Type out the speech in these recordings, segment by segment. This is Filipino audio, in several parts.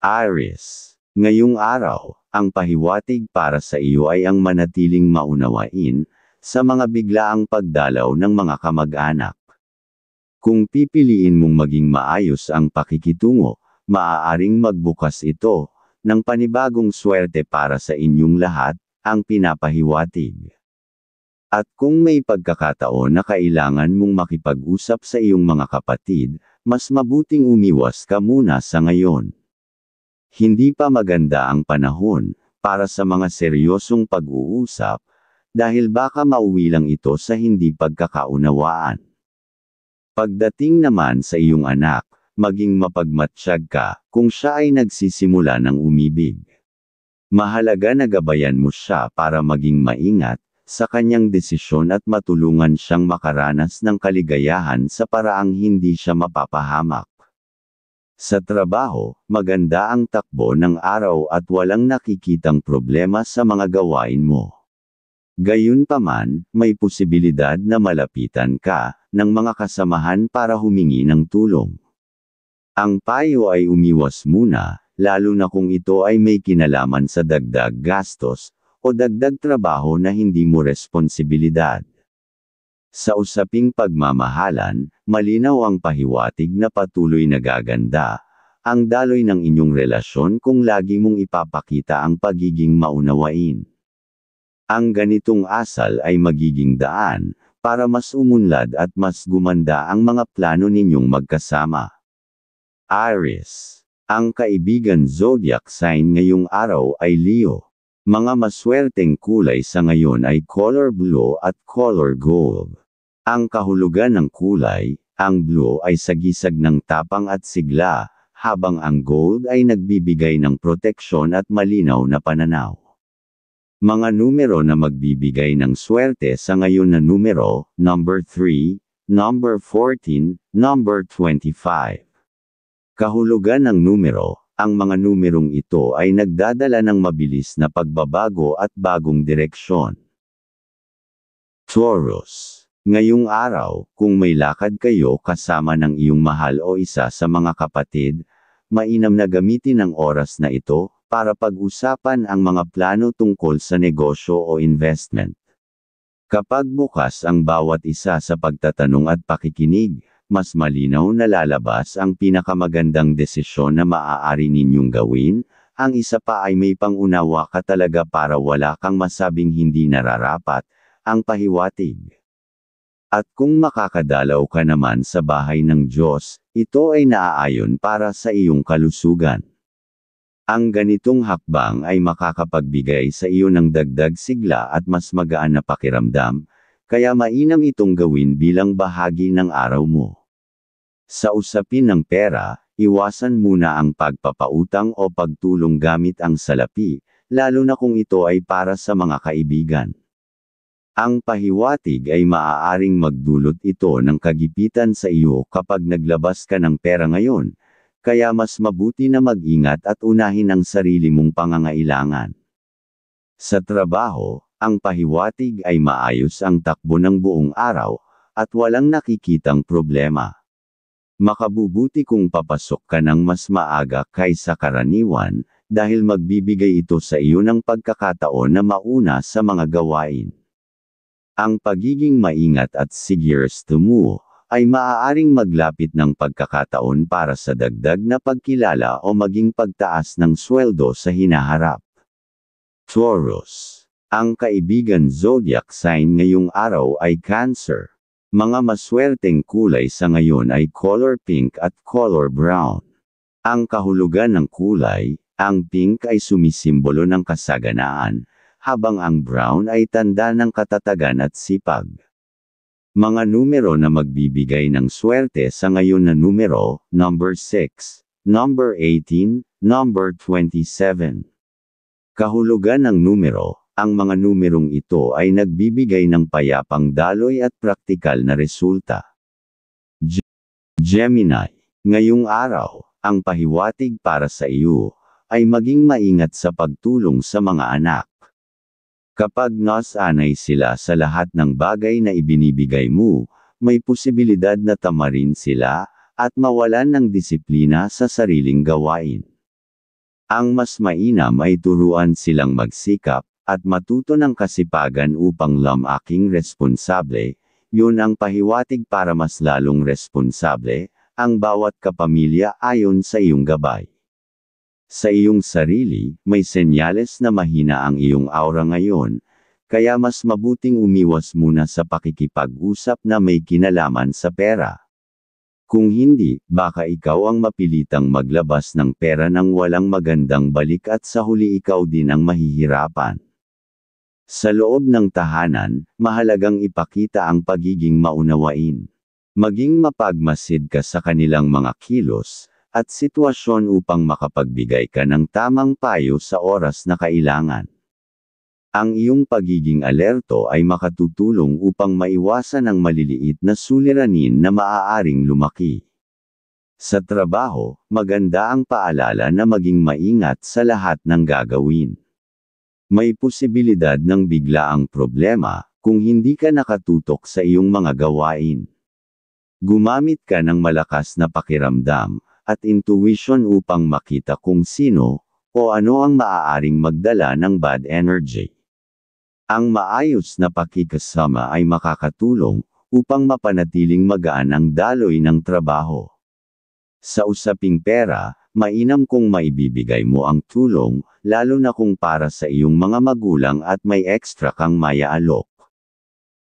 Aries. Ngayong araw, ang pahiwatig para sa iyo ay ang manatiling maunawain sa mga biglaang pagdalaw ng mga kamag-anak. Kung pipiliin mong maging maayos ang pakikitungo, maaaring magbukas ito ng panibagong swerte para sa inyong lahat, ang pinapahiwatig. At kung may pagkakataon na kailangan mong makipag-usap sa iyong mga kapatid, mas mabuting umiwas ka muna sa ngayon. Hindi pa maganda ang panahon para sa mga seryosong pag-uusap, dahil baka mauwi lang ito sa hindi pagkakaunawaan. Pagdating naman sa iyong anak, maging mapagmatsyag ka kung siya ay nagsisimula ng umibig. Mahalaga na gabayan mo siya para maging maingat sa kanyang desisyon at matulungan siyang makaranas ng kaligayahan sa paraang hindi siya mapapahamak. Sa trabaho, maganda ang takbo ng araw at walang nakikitang problema sa mga gawain mo. Gayunpaman, may posibilidad na malapitan ka ng mga kasamahan para humingi ng tulong. Ang payo ay umiwas muna, lalo na kung ito ay may kinalaman sa dagdag gastos o dagdag trabaho na hindi mo responsibilidad. Sa usaping pagmamahalan, malinaw ang pahiwatig na patuloy na gaganda ang daloy ng inyong relasyon kung lagi mong ipapakita ang pagiging maunawain. Ang ganitong asal ay magiging daan para mas umunlad at mas gumanda ang mga plano ninyong magkasama. Aries. Ang kaibigan zodiac sign ngayong araw ay Leo. Mga maswerteng kulay sa ngayon ay color blue at color gold. Ang kahulugan ng kulay, ang blue ay sagisag ng tapang at sigla, habang ang gold ay nagbibigay ng proteksyon at malinaw na pananaw. Mga numero na magbibigay ng swerte sa ngayon na numero, number 3, number 14, number 25. Kahulugan ng numero, ang mga numerong ito ay nagdadala ng mabilis na pagbabago at bagong direksyon. Taurus. Ngayong araw, kung may lakad kayo kasama ng iyong mahal o isa sa mga kapatid, mainam na gamitin ang oras na ito para pag-usapan ang mga plano tungkol sa negosyo o investment. Kapag bukas ang bawat isa sa pagtatanong at pakikinig, mas malinaw na lalabas ang pinakamagandang desisyon na maaari ninyong gawin. Ang isa pa ay may pangunawa ka talaga para wala kang masabing hindi nararapat, ang pahiwatig. At kung makakadalaw ka naman sa bahay ng Diyos, ito ay naaayon para sa iyong kalusugan. Ang ganitong hakbang ay makakapagbigay sa iyo ng dagdag sigla at mas magaan na pakiramdam, kaya mainam itong gawin bilang bahagi ng araw mo. Sa usapin ng pera, iwasan muna ang pagpapautang o pagtulong gamit ang salapi, lalo na kung ito ay para sa mga kaibigan. Ang pahiwatig ay maaaring magdulot ito ng kagipitan sa iyo kapag naglabas ka ng pera ngayon, kaya mas mabuti na mag-ingat at unahin ang sarili mong pangangailangan. Sa trabaho, ang pahiwatig ay maayos ang takbo ng buong araw, at walang nakikitang problema. Makabubuti kung papasok ka ng mas maaga kaysa karaniwan, dahil magbibigay ito sa iyo ng pagkakataon na mauna sa mga gawain. Ang pagiging maingat at serious to move ay maaaring maglapit ng pagkakataon para sa dagdag na pagkilala o maging pagtaas ng sweldo sa hinaharap. Taurus. Ang kaibigan zodiac sign ngayong araw ay Cancer. Mga maswerteng kulay sa ngayon ay color pink at color brown. Ang kahulugan ng kulay, ang pink ay sumisimbolo ng kasaganaan, habang ang brown ay tanda ng katatagan at sipag. Mga numero na magbibigay ng swerte sa ngayon na numero, number 6, number 18, number 27. Kahulugan ng numero, ang mga numerong ito ay nagbibigay ng payapang daloy at praktikal na resulta. Gemini. Ngayong araw, ang pahiwatig para sa iyo ay maging maingat sa pagtulong sa mga anak. Kapag nasanay sila sa lahat ng bagay na ibinibigay mo, may posibilidad na tamarin sila, at mawalan ng disiplina sa sariling gawain. Ang mas mainam ay turuan silang magsikap, at matuto ng kasipagan upang lumaking responsable. Yun ang pahiwatig para mas lalong responsable, ang bawat kapamilya ayon sa iyong gabay. Sa iyong sarili, may senyales na mahina ang iyong aura ngayon, kaya mas mabuting umiwas muna sa pakikipag-usap na may kinalaman sa pera. Kung hindi, baka ikaw ang mapilitang maglabas ng pera nang walang magandang balik at sa huli ikaw din ang mahihirapan. Sa loob ng tahanan, mahalagang ipakita ang pagiging maunawain. Maging mapagmasid ka sa kanilang mga kilos at sitwasyon upang makapagbigay ka ng tamang payo sa oras na kailangan. Ang iyong pagiging alerto ay makatutulong upang maiwasan ang maliliit na suliranin na maaaring lumaki. Sa trabaho, maganda ang paalala na maging maingat sa lahat ng gagawin. May posibilidad ng biglaang problema kung hindi ka nakatutok sa iyong mga gawain. Gumamit ka ng malakas na pakiramdam at intuition upang makita kung sino o ano ang maaaring magdala ng bad energy. Ang maayos na pakikasama ay makakatulong upang mapanatiling magaan ang daloy ng trabaho. Sa usaping pera, mainam kung maibibigay mo ang tulong, lalo na kung para sa iyong mga magulang at may extra kang mayaalok.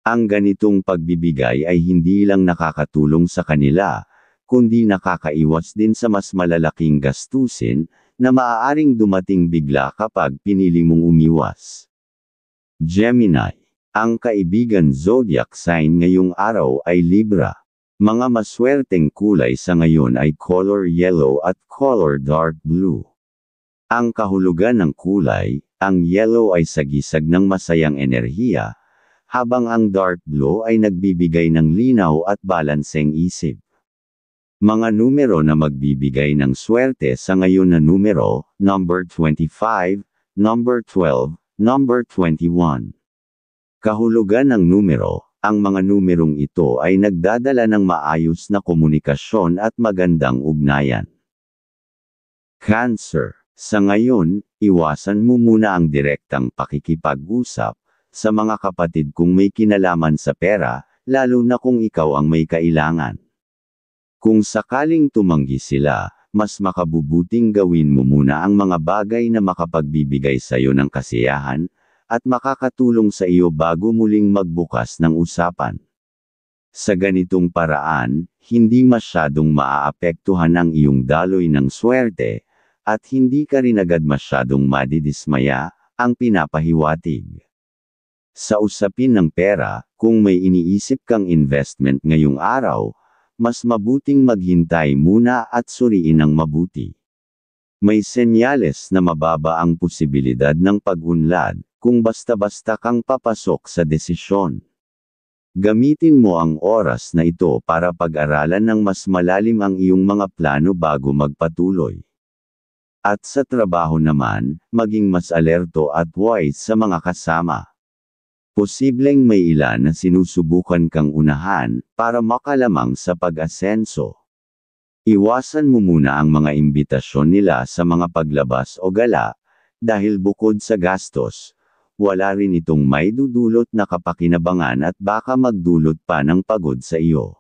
Ang ganitong pagbibigay ay hindi lang nakakatulong sa kanila, kundi nakakaiwas din sa mas malalaking gastusin na maaaring dumating bigla kapag pinili mong umiwas. Gemini. Ang kaibigan zodiac sign ngayong araw ay Libra. Mga maswerteng kulay sa ngayon ay color yellow at color dark blue. Ang kahulugan ng kulay, ang yellow ay sagisag ng masayang enerhiya, habang ang dark blue ay nagbibigay ng linaw at balanseng isip. Mga numero na magbibigay ng swerte sa ngayon na numero, number 25, number 12, number 21. Kahulugan ng numero, ang mga numerong ito ay nagdadala ng maayos na komunikasyon at magandang ugnayan. Cancer. Sa ngayon, iwasan mo muna ang direktang pakikipag-usap sa mga kapatid kung may kinalaman sa pera, lalo na kung ikaw ang may kailangan. Kung sakaling tumanggi sila, mas makabubuting gawin mo muna ang mga bagay na makapagbibigay sa iyo ng kasiyahan, at makakatulong sa iyo bago muling magbukas ng usapan. Sa ganitong paraan, hindi masyadong maaapektuhan ang iyong daloy ng swerte, at hindi ka rin agad masyadong madidismaya, ang pinapahiwatig. Sa usapin ng pera, kung may iniisip kang investment ngayong araw, mas mabuting maghintay muna at suriin ng mabuti. May senyales na mababa ang posibilidad ng pag-unlad, kung basta-basta kang papasok sa desisyon. Gamitin mo ang oras na ito para pag-aralan ng mas malalim ang iyong mga plano bago magpatuloy. At sa trabaho naman, maging mas alerto at wise sa mga kasama. Posibleng may ilan na sinusubukan kang unahan, para makalamang sa pag-asenso. Iwasan mo muna ang mga imbitasyon nila sa mga paglabas o gala, dahil bukod sa gastos, wala rin itong may dudulot na kapakinabangan at baka magdulot pa ng pagod sa iyo.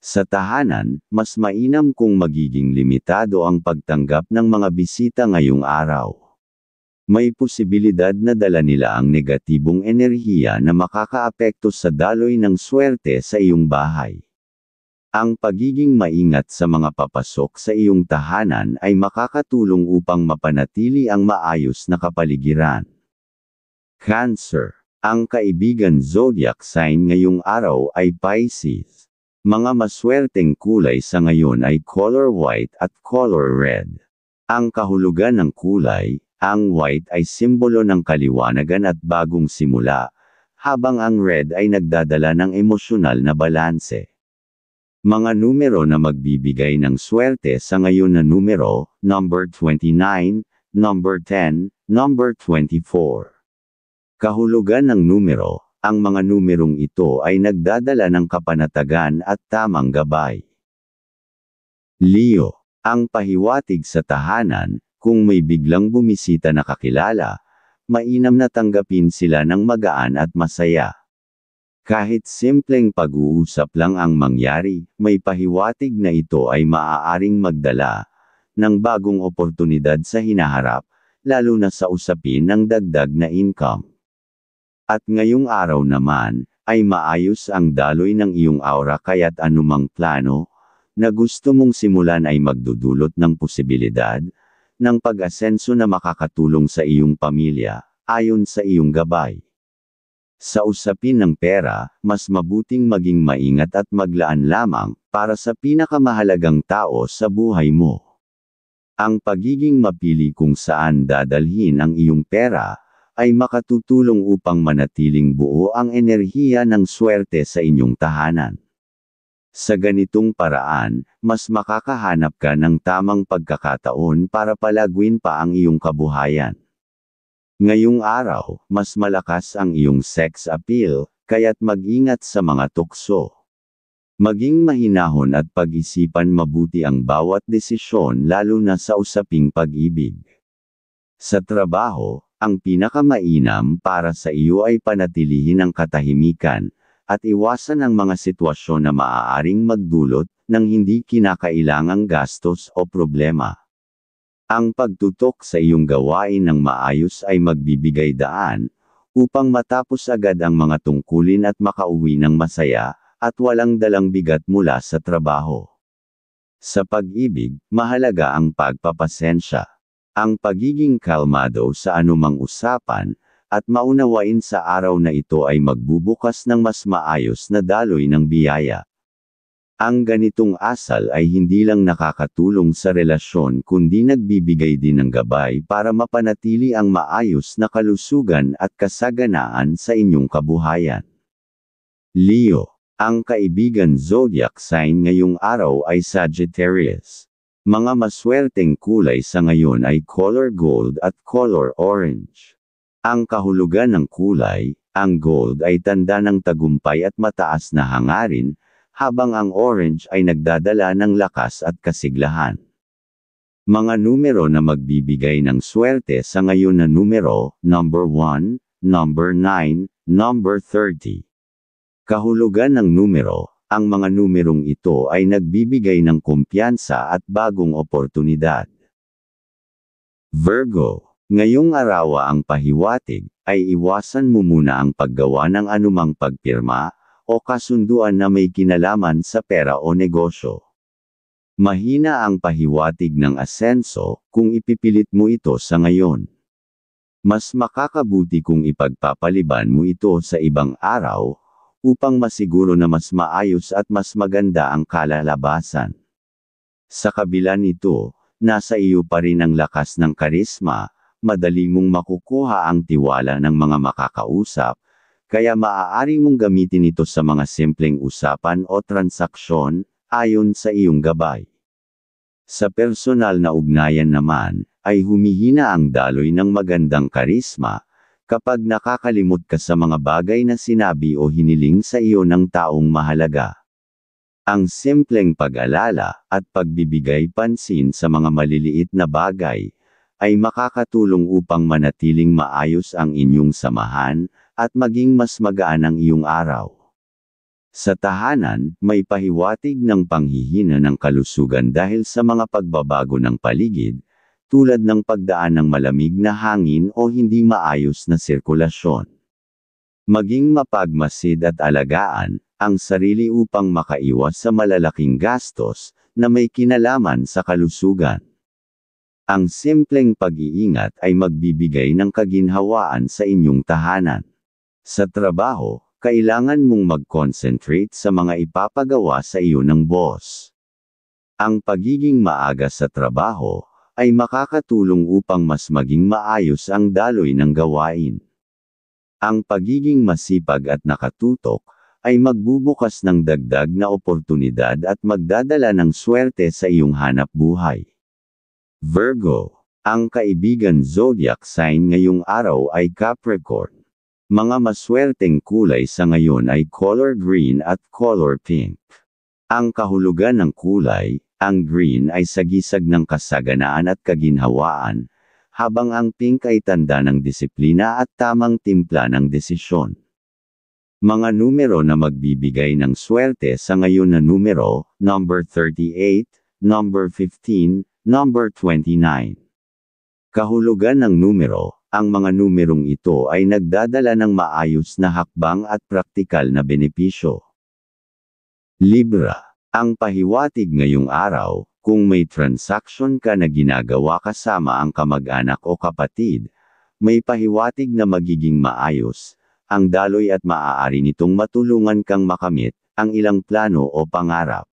Sa tahanan, mas mainam kung magiging limitado ang pagtanggap ng mga bisita ngayong araw. May posibilidad na dala nila ang negatibong enerhiya na makakaapekto sa daloy ng swerte sa iyong bahay. Ang pagiging maingat sa mga papasok sa iyong tahanan ay makakatulong upang mapanatili ang maayos na kapaligiran. Cancer. Ang kaibigan zodiac sign ngayong araw ay Pisces. Mga maswerteng kulay sa ngayon ay color white at color red. Ang kahulugan ng kulay, ang white ay simbolo ng kaliwanagan at bagong simula, habang ang red ay nagdadala ng emosyonal na balanse. Mga numero na magbibigay ng swerte sa ngayon na numero, number 29, number 10, number 24. Kahulugan ng numero, ang mga numerong ito ay nagdadala ng kapanatagan at tamang gabay. Leo. Ang pahiwatig sa tahanan, Kung may biglang bumisita na kakilala, mainam na tanggapin sila ng magaan at masaya. Kahit simpleng pag-uusap lang ang mangyari, may pahiwatig na ito ay maaaring magdala ng bagong oportunidad sa hinaharap, lalo na sa usapin ng dagdag na income. At ngayong araw naman, ay maayos ang daloy ng iyong aura kaya't anumang plano na gusto mong simulan ay magdudulot ng posibilidad ng pag-asenso na makakatulong sa iyong pamilya, ayon sa iyong gabay. Sa usapin ng pera, mas mabuting maging maingat at maglaan lamang para sa pinakamahalagang tao sa buhay mo. Ang pagiging mapili kung saan dadalhin ang iyong pera ay makatutulong upang manatiling buo ang enerhiya ng swerte sa inyong tahanan. Sa ganitong paraan, mas makakahanap ka ng tamang pagkakataon para palaguin pa ang iyong kabuhayan. Ngayong araw, mas malakas ang iyong sex appeal, kaya't mag-ingat sa mga tukso. Maging mahinahon at pag-isipan mabuti ang bawat desisyon lalo na sa usaping pag-ibig. Sa trabaho, ang pinakamainam para sa iyo ay panatilihin ang katahimikan, at iwasan ang mga sitwasyon na maaaring magdulot ng hindi kinakailangang gastos o problema. Ang pagtutok sa iyong gawain ng maayos ay magbibigay daan, upang matapos agad ang mga tungkulin at makauwi ng masaya, at walang dalang bigat mula sa trabaho. Sa pag-ibig, mahalaga ang pagpapasensya. Ang pagiging kalmado sa anumang usapan, at maunawain sa araw na ito ay magbubukas ng mas maayos na daloy ng biyaya. Ang ganitong asal ay hindi lang nakakatulong sa relasyon kundi nagbibigay din ng gabay para mapanatili ang maayos na kalusugan at kasaganaan sa inyong kabuhayan. Leo, ang kaibigan zodiac sign ngayong araw ay Sagittarius. Mga maswerteng kulay sa ngayon ay color gold at color orange. Ang kahulugan ng kulay, ang gold ay tanda ng tagumpay at mataas na hangarin, habang ang orange ay nagdadala ng lakas at kasiglahan. Mga numero na magbibigay ng swerte sa ngayon na numero, number 1, number 9, number 30. Kahulugan ng numero, ang mga numerong ito ay nagbibigay ng kumpiyansa at bagong oportunidad. Virgo, ngayong araw ang pahiwatig, ay iwasan mo muna ang paggawa ng anumang pagpirma, o kasunduan na may kinalaman sa pera o negosyo. Mahina ang pahiwatig ng asenso, kung ipipilit mo ito sa ngayon. Mas makakabuti kung ipagpapaliban mo ito sa ibang araw, upang masiguro na mas maayos at mas maganda ang kalalabasan. Sa kabila nito, nasa iyo pa rin ang lakas ng karisma, madali mong makukuha ang tiwala ng mga makakausap, kaya maaari mong gamitin ito sa mga simpleng usapan o transaksyon, ayon sa iyong gabay. Sa personal na ugnayan naman, ay humihina ang daloy ng magandang karisma, kapag nakakalimot ka sa mga bagay na sinabi o hiniling sa iyo ng taong mahalaga. Ang simpleng pag-alala, at pagbibigay pansin sa mga maliliit na bagay, ay makakatulong upang manatiling maayos ang inyong samahan, at maging mas magaan ang iyong araw. Sa tahanan, may pahiwatig ng panghihina ng kalusugan dahil sa mga pagbabago ng paligid, tulad ng pagdaan ng malamig na hangin o hindi maayos na sirkulasyon. Maging mapagmasid at alagaan ang sarili upang makaiwas sa malalaking gastos na may kinalaman sa kalusugan. Ang simpleng pag-iingat ay magbibigay ng kaginhawaan sa inyong tahanan. Sa trabaho, kailangan mong mag-concentrate sa mga ipapagawa sa iyo ng boss. Ang pagiging maaga sa trabaho ay makakatulong upang mas maging maayos ang daloy ng gawain. Ang pagiging masipag at nakatutok ay magbubukas ng dagdag na oportunidad at magdadala ng swerte sa iyong hanap buhay. Virgo, ang kaibigan zodiac sign ngayong araw ay Capricorn. Mga maswerteng kulay sa ngayon ay color green at color pink. Ang kahulugan ng kulay, ang green ay sagisag ng kasaganaan at kaginhawaan, habang ang pink ay tanda ng disiplina at tamang timpla ng desisyon. Mga numero na magbibigay ng swerte sa ngayon na numero, number 38, number 15, number 29. Kahulugan ng numero, ang mga numerong ito ay nagdadala ng maayos na hakbang at praktikal na benepisyo. Libra, ang pahiwatig ngayong araw, kung may transaction ka na ginagawa kasama ang kamag-anak o kapatid, may pahiwatig na magiging maayos ang daloy at maaari nitong matulungan kang makamit ang ilang plano o pangarap.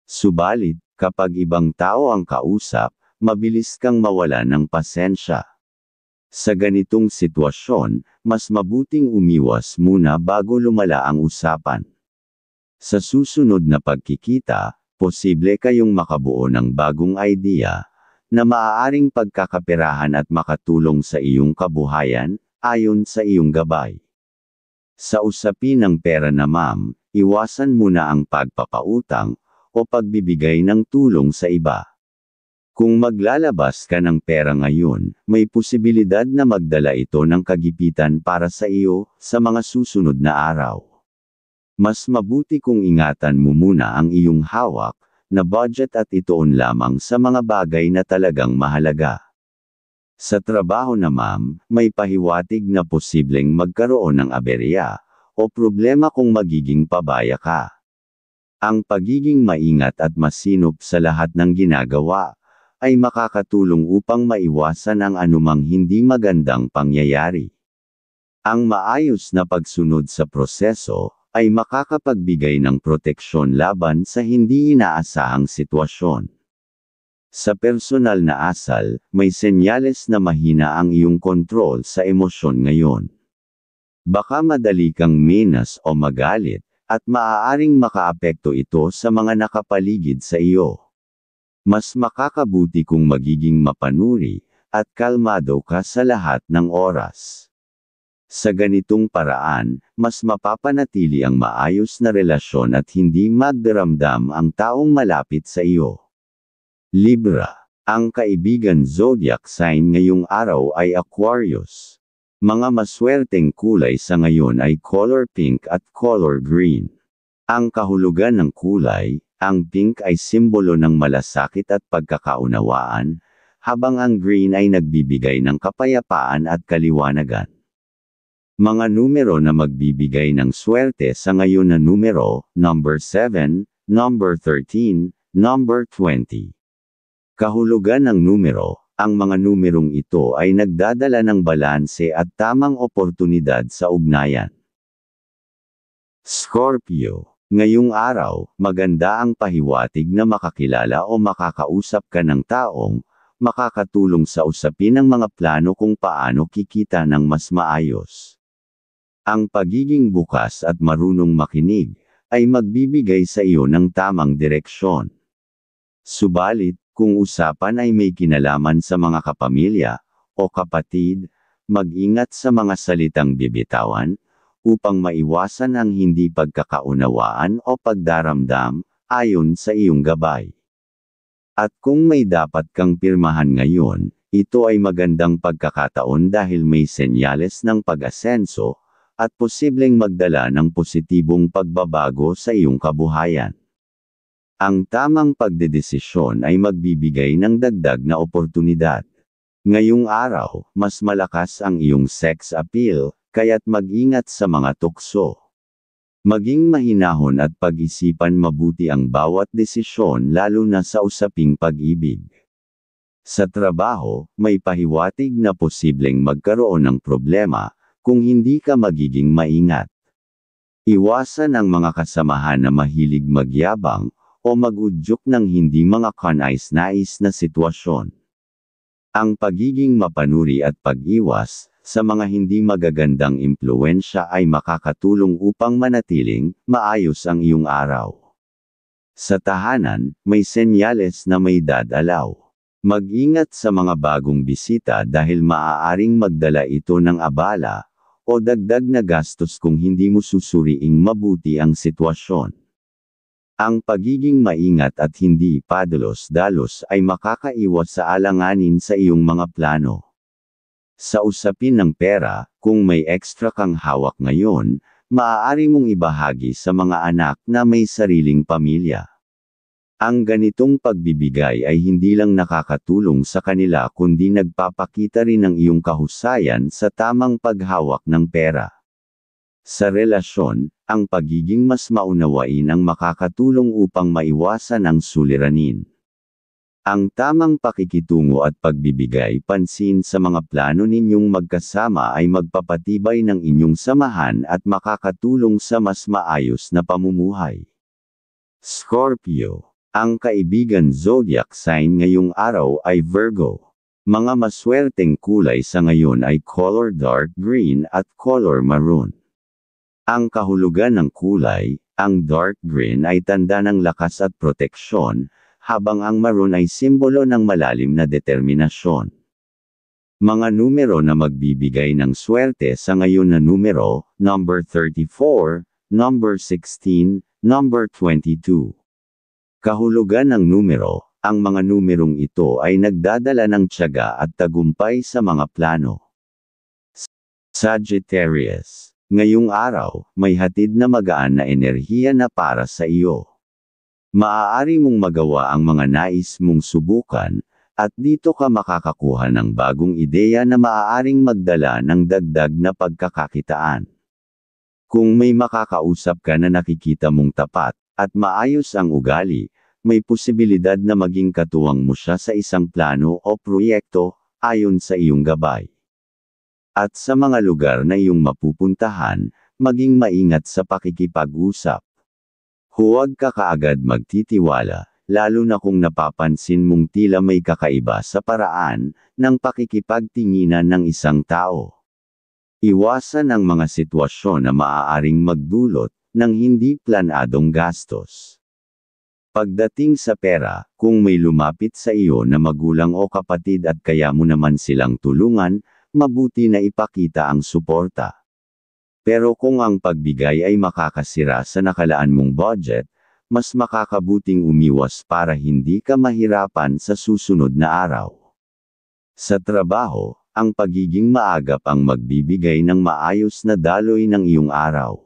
Subalit, kapag ibang tao ang kausap, mabilis kang mawala ng pasensya. Sa ganitong sitwasyon, mas mabuting umiwas muna bago lumala ang usapan. Sa susunod na pagkikita, posible kayong makabuo ng bagong idea na maaaring pagkakaperahan at makatulong sa iyong kabuhayan, ayon sa iyong gabay. Sa usapin ng pera na ma'am, iwasan muna ang pagpapautang o pagbibigay ng tulong sa iba. Kung maglalabas ka ng pera ngayon, may posibilidad na magdala ito ng kagipitan para sa iyo sa mga susunod na araw. Mas mabuti kung ingatan mo muna ang iyong hawak na budget at ituon lamang sa mga bagay na talagang mahalaga. Sa trabaho na ma'am, may pahiwatig na posibleng magkaroon ng aberya o problema kung magiging pabaya ka. Ang pagiging maingat at masinop sa lahat ng ginagawa ay makakatulong upang maiwasan ang anumang hindi magandang pangyayari. Ang maayos na pagsunod sa proseso ay makakapagbigay ng proteksyon laban sa hindi inaasahang sitwasyon. Sa personal na asal, may senyales na mahina ang iyong kontrol sa emosyon ngayon. Baka madali kang minas o magalit, at maaaring makaapekto ito sa mga nakapaligid sa iyo. Mas makakabuti kung magiging mapanuri, at kalmado ka sa lahat ng oras. Sa ganitong paraan, mas mapapanatili ang maayos na relasyon at hindi magdaramdam ang taong malapit sa iyo. Libra, ang kaibigan zodiac sign ngayong araw ay Aquarius. Mga maswerteng kulay sa ngayon ay color pink at color green. Ang kahulugan ng kulay, ang pink ay simbolo ng malasakit at pagkakaunawaan, habang ang green ay nagbibigay ng kapayapaan at kaliwanagan. Mga numero na magbibigay ng swerte sa ngayon na numero, number 7, number 13, number 20. Kahulugan ng numero, ang mga numerong ito ay nagdadala ng balanse at tamang oportunidad sa ugnayan. Scorpio, ngayong araw, maganda ang pahiwatig na makakilala o makakausap ka ng taong makakatulong sa usapin ng mga plano kung paano kikita ng mas maayos. Ang pagiging bukas at marunong makinig ay magbibigay sa iyo ng tamang direksyon. Subalit, kung usapan ay may kinalaman sa mga kapamilya o kapatid, mag-ingat sa mga salitang bibitawan upang maiwasan ang hindi pagkakaunawaan o pagdaramdam ayon sa iyong gabay. At kung may dapat kang pirmahan ngayon, ito ay magandang pagkakataon dahil may senyales ng pag-asenso at posibleng magdala ng positibong pagbabago sa iyong kabuhayan. Ang tamang pagdedesisyon ay magbibigay ng dagdag na oportunidad. Ngayong araw, mas malakas ang iyong sex appeal, kaya't mag-ingat sa mga tukso. Maging mahinahon at pag-isipan mabuti ang bawat desisyon lalo na sa usaping pag-ibig. Sa trabaho, may pahiwatig na posibleng magkaroon ng problema kung hindi ka magiging maingat. Iwasan ang mga kasamahan na mahilig magyabang o mag-udyok ng hindi mga kanais-nais na sitwasyon. Ang pagiging mapanuri at pag-iwas sa mga hindi magagandang impluwensya ay makakatulong upang manatiling maayos ang iyong araw. Sa tahanan, may senyales na may dadalaw. Mag-ingat sa mga bagong bisita dahil maaaring magdala ito ng abala o dagdag na gastos kung hindi mo susuriing mabuti ang sitwasyon. Ang pagiging maingat at hindi padalos-dalos ay makakaiwas sa alanganin sa iyong mga plano. Sa usapin ng pera, kung may extra kang hawak ngayon, maaari mong ibahagi sa mga anak na may sariling pamilya. Ang ganitong pagbibigay ay hindi lang nakakatulong sa kanila kundi nagpapakita rin ng iyong kahusayan sa tamang paghawak ng pera. Sa relasyon, ang pagiging mas maunawain ang makakatulong upang maiwasan ang suliranin. Ang tamang pakikitungo at pagbibigay pansin sa mga plano ninyong magkasama ay magpapatibay ng inyong samahan at makakatulong sa mas maayos na pamumuhay. Scorpio. Ang kaibigan zodiac sign ngayong araw ay Virgo. Mga maswerteng kulay sa ngayon ay color dark green at color maroon. Ang kahulugan ng kulay, ang dark green ay tanda ng lakas at proteksyon, habang ang maroon ay simbolo ng malalim na determinasyon. Mga numero na magbibigay ng swerte sa ngayon na numero, number 34, number 16, number 22. Kahulugan ng numero, ang mga numerong ito ay nagdadala ng tiyaga at tagumpay sa mga plano. Sagittarius. Ngayong araw, may hatid na magaan na enerhiya na para sa iyo. Maaari mong magawa ang mga nais mong subukan, at dito ka makakakuha ng bagong ideya na maaaring magdala ng dagdag na pagkakakitaan. Kung may makakausap ka na nakikita mong tapat, at maayos ang ugali, may posibilidad na maging katuwang mo siya sa isang plano o proyekto, ayon sa iyong gabay. At sa mga lugar na iyong mapupuntahan, maging maingat sa pakikipag-usap. Huwag ka kaagad magtitiwala, lalo na kung napapansin mong tila may kakaiba sa paraan ng pakikipagtinginan ng isang tao. Iwasan ang mga sitwasyon na maaaring magdulot ng hindi planadong gastos. Pagdating sa pera, kung may lumapit sa iyo na magulang o kapatid at kaya mo naman silang tulungan, mabuti na ipakita ang suporta. Pero kung ang pagbigay ay makakasira sa nakalaan mong budget, mas makakabuting umiwas para hindi ka mahirapan sa susunod na araw. Sa trabaho, ang pagiging maagap ang magbibigay ng maayos na daloy ng iyong araw.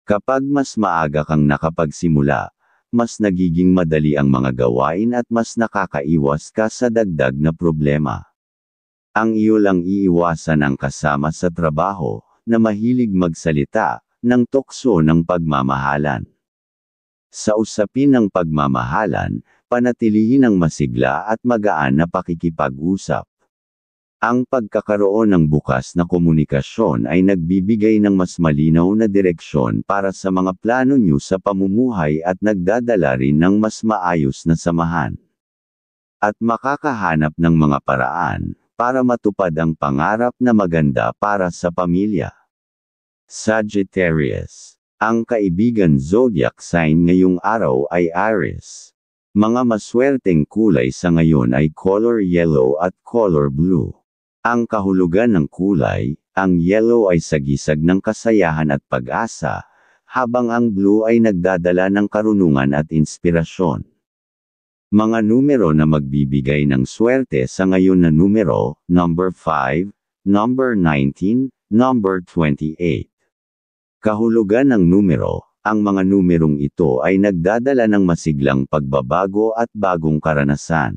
Kapag mas maaga kang nakapagsimula, mas nagiging madali ang mga gawain at mas nakakaiwas ka sa dagdag na problema. Ang iyo lang iiwasan ang kasama sa trabaho, na mahilig magsalita, ng tukso ng pagmamahalan. Sa usapin ng pagmamahalan, panatilihin ang masigla at magaan na pakikipag-usap. Ang pagkakaroon ng bukas na komunikasyon ay nagbibigay ng mas malinaw na direksyon para sa mga plano niyo sa pamumuhay at nagdadala rin ng mas maayos na samahan. At makakahanap ng mga paraan para matupad ang pangarap na maganda para sa pamilya. Sagittarius. Ang kaibigan zodiac sign ngayong araw ay Aries. Mga maswerteng kulay sa ngayon ay color yellow at color blue. Ang kahulugan ng kulay, ang yellow ay sagisag ng kasayahan at pag-asa, habang ang blue ay nagdadala ng karunungan at inspirasyon. Mga numero na magbibigay ng swerte sa ngayon na numero, number 5, number 19, number 28. Kahulugan ng numero, ang mga numerong ito ay nagdadala ng masiglang pagbabago at bagong karanasan.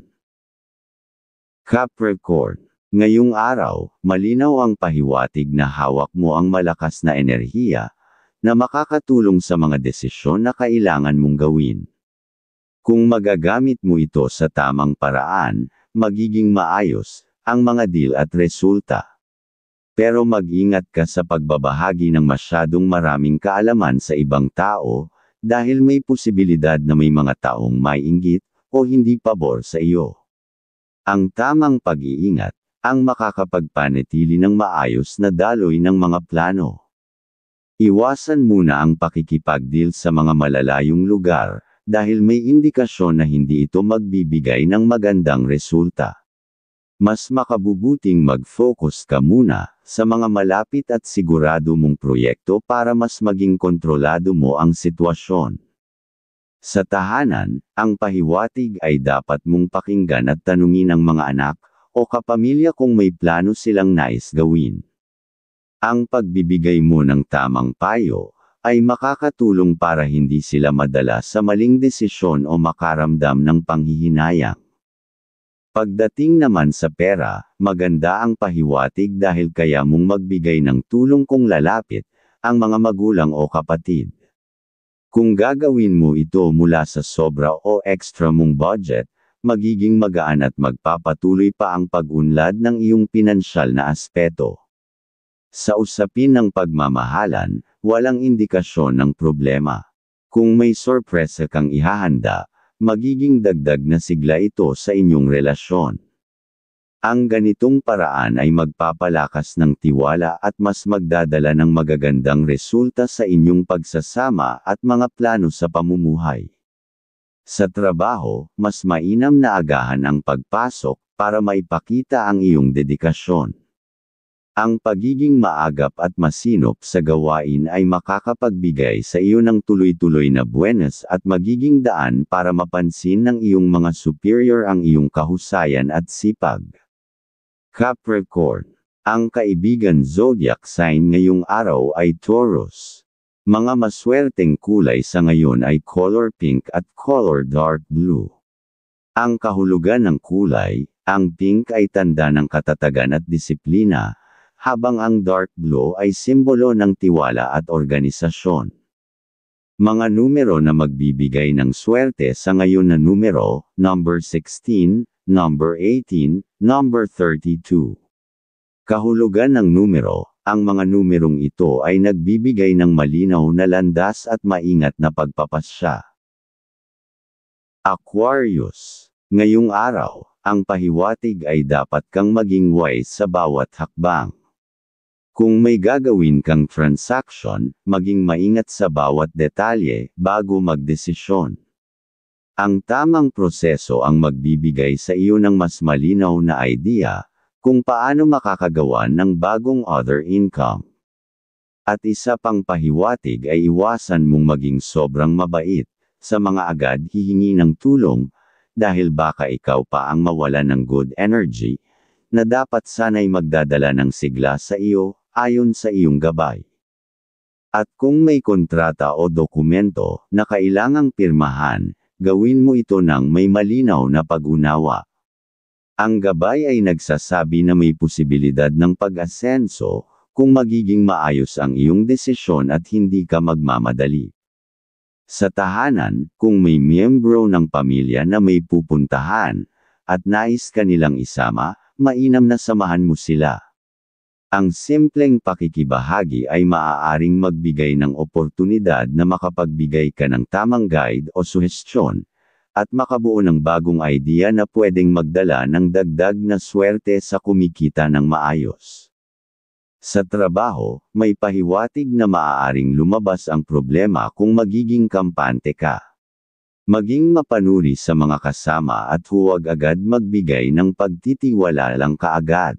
Capricorn. Ngayong araw, malinaw ang pahiwatig na hawak mo ang malakas na enerhiya, na makakatulong sa mga desisyon na kailangan mong gawin. Kung magagamit mo ito sa tamang paraan, magiging maayos ang mga deal at resulta. Pero mag-ingat ka sa pagbabahagi ng masyadong maraming kaalaman sa ibang tao, dahil may posibilidad na may mga taong maiinggit o hindi pabor sa iyo. Ang tamang pag-iingat ang makakapagpanatili ng maayos na daloy ng mga plano. Iwasan muna ang pakikipag-deal sa mga malalayong lugar, dahil may indikasyon na hindi ito magbibigay ng magandang resulta. Mas makabubuting mag-focus ka muna sa mga malapit at sigurado mong proyekto para mas maging kontrolado mo ang sitwasyon. Sa tahanan, ang pahiwatig ay dapat mong pakinggan at tanungin ang mga anak o kapamilya kung may plano silang nais gawin. Ang pagbibigay mo ng tamang payo ay makakatulong para hindi sila madala sa maling desisyon o makaramdam ng panghihinayang. Pagdating naman sa pera, maganda ang pahiwatig dahil kaya mong magbigay ng tulong kung lalapit ang mga magulang o kapatid. Kung gagawin mo ito mula sa sobra o extra mong budget, magiging magaan at magpapatuloy pa ang pag-unlad ng iyong pinansyal na aspeto. Sa usapin ng pagmamahalan, walang indikasyon ng problema. Kung may sorpresa kang ihahanda, magiging dagdag na sigla ito sa inyong relasyon. Ang ganitong paraan ay magpapalakas ng tiwala at mas magdadala ng magagandang resulta sa inyong pagsasama at mga plano sa pamumuhay. Sa trabaho, mas mainam na agahan ang pagpasok para maipakita ang iyong dedikasyon. Ang pagiging maagap at masinop sa gawain ay makakapagbigay sa iyo ng tuloy-tuloy na buenas at magiging daan para mapansin ng iyong mga superior ang iyong kahusayan at sipag. Capricorn. Ang kaibigan zodiac sign ngayong araw ay Taurus. Mga maswerteng kulay sa ngayon ay color pink at color dark blue. Ang kahulugan ng kulay, ang pink ay tanda ng katatagan at disiplina, habang ang dark blue ay simbolo ng tiwala at organisasyon. Mga numero na magbibigay ng swerte sa ngayon na numero, number 16, number 18, number 32. Kahulugan ng numero, ang mga numerong ito ay nagbibigay ng malinaw na landas at maingat na pagpapasya. Aquarius. Ngayong araw, ang pahiwatig ay dapat kang maging wise sa bawat hakbang. Kung may gagawin kang transaction, maging maingat sa bawat detalye bago magdesisyon. Ang tamang proseso ang magbibigay sa iyo ng mas malinaw na idea kung paano makakagawa ng bagong other income. At isa pang pahiwatig ay iwasan mong maging sobrang mabait sa mga agad hihingi ng tulong dahil baka ikaw pa ang mawalan ng good energy na dapat sana'y magdadala ng sigla sa iyo ayon sa iyong gabay. At kung may kontrata o dokumento na kailangang pirmahan, gawin mo ito ng may malinaw na pag-unawa. Ang gabay ay nagsasabi na may posibilidad ng pag-asenso kung magiging maayos ang iyong desisyon at hindi ka magmamadali. Sa tahanan, kung may miyembro ng pamilya na may pupuntahan at nais ka nilang isama, mainam na samahan mo sila. Ang simpleng pakikibahagi ay maaaring magbigay ng oportunidad na makapagbigay ka ng tamang guide o suhestyon, at makabuo ng bagong idea na pwedeng magdala ng dagdag na swerte sa kumikita ng maayos. Sa trabaho, may pahiwatig na maaaring lumabas ang problema kung magiging kampante ka. Maging mapanuri sa mga kasama at huwag agad magbigay ng pagtitiwala lang kaagad.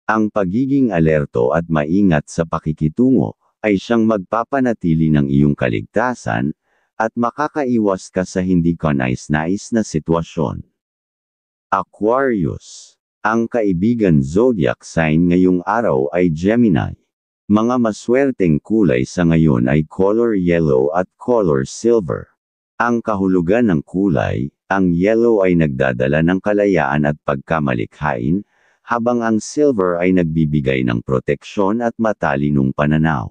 Ang pagiging alerto at maingat sa pakikitungo ay siyang magpapanatili ng iyong kaligtasan at makakaiwas ka sa hindi ka nais-nais na sitwasyon. Aquarius. Ang kaibigan zodiac sign ngayong araw ay Gemini. Mga maswerteng kulay sa ngayon ay color yellow at color silver. Ang kahulugan ng kulay, ang yellow ay nagdadala ng kalayaan at pagkamalikhain, habang ang silver ay nagbibigay ng proteksyon at matalinong pananaw.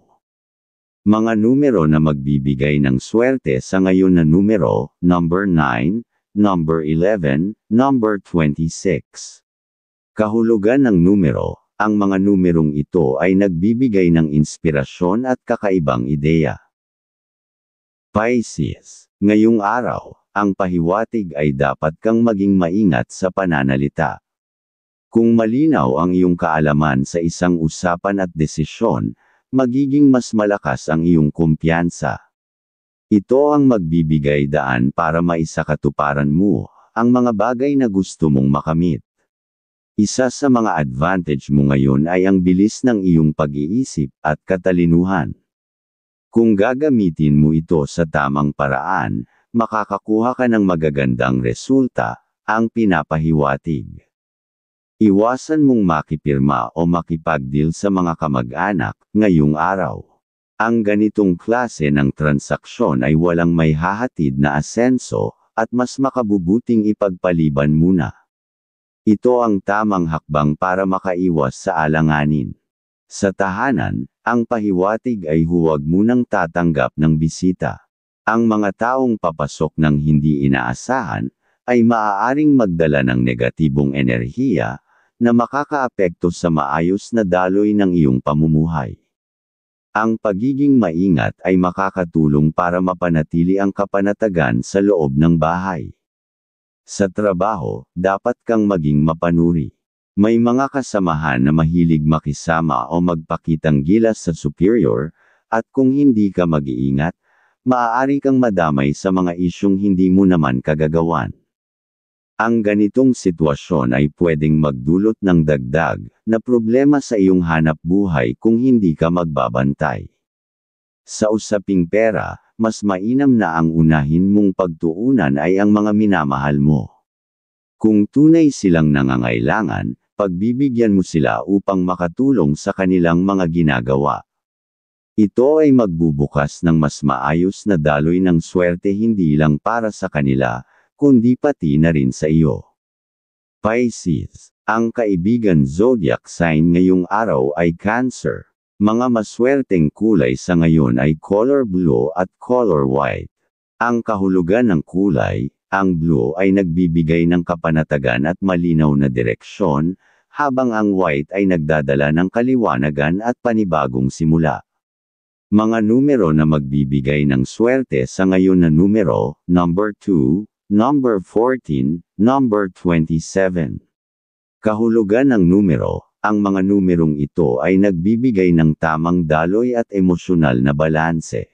Mga numero na magbibigay ng swerte sa ngayon na numero, number 9, number 11, number 26. Kahulugan ng numero, ang mga numerong ito ay nagbibigay ng inspirasyon at kakaibang ideya. Pisces. Ngayong araw, ang pahiwatig ay dapat kang maging maingat sa pananalita. Kung malinaw ang iyong kaalaman sa isang usapan at desisyon, magiging mas malakas ang iyong kumpiyansa. Ito ang magbibigay daan para maisakatuparan mo ang mga bagay na gusto mong makamit. Isa sa mga advantage mo ngayon ay ang bilis ng iyong pag-iisip at katalinuhan. Kung gagamitin mo ito sa tamang paraan, makakakuha ka ng magagandang resulta, ang pinapahiwatig. Iwasan mong makipirma o makipagdeal sa mga kamag-anak ngayong araw. Ang ganitong klase ng transaksyon ay walang may hahatid na asenso, at mas makabubuting ipagpaliban muna. Ito ang tamang hakbang para makaiwas sa alanganin. Sa tahanan, ang pahiwatig ay huwag munang tatanggap ng bisita. Ang mga taong papasok ng hindi inaasahan, ay maaaring magdala ng negatibong enerhiya, na makakaapekto sa maayos na daloy ng iyong pamumuhay. Ang pagiging maingat ay makakatulong para mapanatili ang kapanatagan sa loob ng bahay. Sa trabaho, dapat kang maging mapanuri. May mga kasamahan na mahilig makisama o magpakitang gilas sa superior, at kung hindi ka mag-iingat, maaari kang madamay sa mga isyong hindi mo naman kagagawan. Ang ganitong sitwasyon ay pwedeng magdulot ng dagdag na problema sa iyong hanap buhay kung hindi ka magbabantay. Sa usaping pera, mas mainam na ang unahin mong pagtuunan ay ang mga minamahal mo. Kung tunay silang nangangailangan, pagbibigyan mo sila upang makatulong sa kanilang mga ginagawa. Ito ay magbubukas ng mas maayos na daloy ng swerte hindi lang para sa kanila, kundi pati na rin sa iyo. Pisces, ang kaibigan zodiac sign ngayong araw ay Cancer. Mga maswerteng kulay sa ngayon ay color blue at color white. Ang kahulugan ng kulay, ang blue ay nagbibigay ng kapanatagan at malinaw na direksyon, habang ang white ay nagdadala ng kaliwanagan at panibagong simula. Mga numero na magbibigay ng swerte sa ngayon na numero, number 2, number 14, number 27. Kahulugan ng numero, ang mga numerong ito ay nagbibigay ng tamang daloy at emosyonal na balanse.